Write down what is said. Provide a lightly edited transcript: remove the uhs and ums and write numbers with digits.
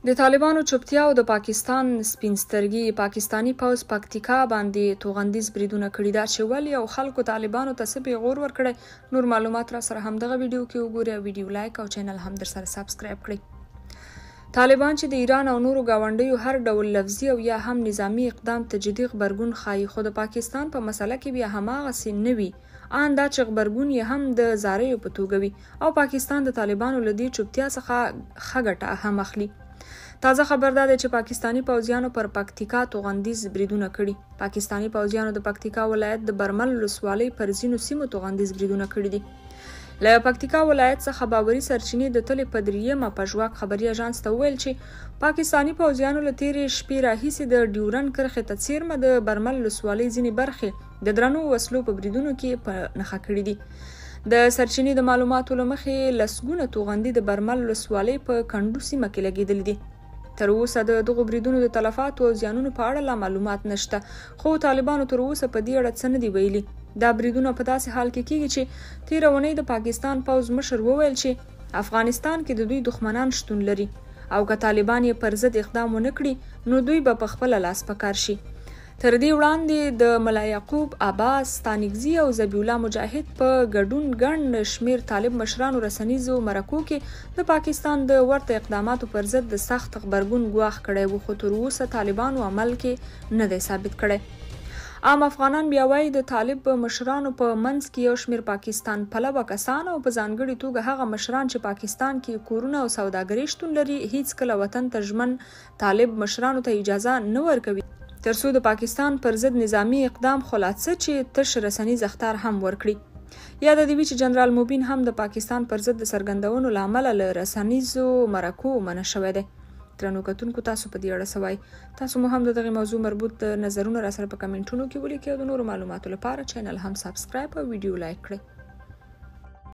د طالبانو چوپتیا او د پاکستان سپین سترګي پاکستانی پوز پکتیکا باندې توغندیز بریدونه کړي دا چې ولې او خلکو طالبانو ته څه پیغور ورکړي. نور معلومات را سره هم دغه ویډیو کې وګورئ. ویډیو لایک او چینل هم در سره سبسکرایب کړئ. طالبان چې د ایران او نورو گاونډیو هر ډول لفظي او یا هم نظامی اقدام ته جدي غبرګون ښایي، خو د پاکستان په مسله کې بیا هماغسې نه وي. ان دا چې غبرګون یې هم د زاریو په توګه وي او پاکستان د طالبانو له دې چوپتیا څخه ښه ګټه هم اخلي. تازه خبر دا دی چې پاکستانی پوځیانو پر پکتیکا توغندیز بریدونه کړي. پاکستانی پوځیانو د پکتیکا ولایت د برمل ولسوالۍ پر ځینو سیمو توغندیز بریدونه کړي دي. له پکتیکا ولایت څخه باوري سرچینې د تلې په دریمه پژواک خبري اژانس ته وویل چې پاکستانی پوځیانو له تیرې شپې راهیسې د ډیورن کرښې ته څیرمه د برمل ولسوالۍ ځینې برخې د درنو وسلو په بریدونو کې په نښه کړي دي. د سرچینې د معلوماتو له مخې لسګونه توغندي د برمل ولسوالۍ په کندو سیمه کې لګېدلي دي. تر اوسه د دغو بریدونو د تلفاتو او زیانونو په اړه لا معلومات نشته، خو طالبانو تر اوسه په دې اړه څه نه دي ویلي. دا بریدونه په داسې حال کې کیږي چې تېره اونۍ د پاکستان پوځ مشر وویل چې افغانستان کې د دوی دښمنان شتون لري او که طالبان یې پر ضد اقدام ونه کړي نو دوی به په خپله لاس په کار شي. تر دې وړاندې د ملا یعقوب عباس ستانکزي او ذبیح الله مجاهد په ګډون ګڼ شمیر طالب مشرانو رسنیزو مرکو کې د پاکستان د ورته اقداماتو پر ضد د سخت غبرګون ګواښ کړی و، خو تر اوسه طالبانو عمل کې نه دی ثابت کړی. عام افغانان بیا وایي د طالب مشرانو په منځ کې یو شمیر پاکستان پلوه کسان او په ځانګړي توګه هغه مشران چې پاکستان کې کورونه او سوداګري شتون لري هیڅکله وطن ته ژمن طالب مشرانو ته اجازه نه ورکوي ترڅو د پاکستان پر ضد نظامی اقدام خلاصه چې تش رسنیز اخطار هم ورکړي. یاد دی چې جنرال موبین هم د پاکستان پر ضد د څرګندونو له امله له رسنیزو مرکو منع شوی دی. درنو کتونکو تاسو په دې اړه څه وایئ؟ تاسو مو هم د دغې موضوع مربوط نظرونه را سره په کمنټونو کې ولیکئ او د نورو معلوماتو لپاره چینل هم سبسکرایب او ویډیو لایک کړئ.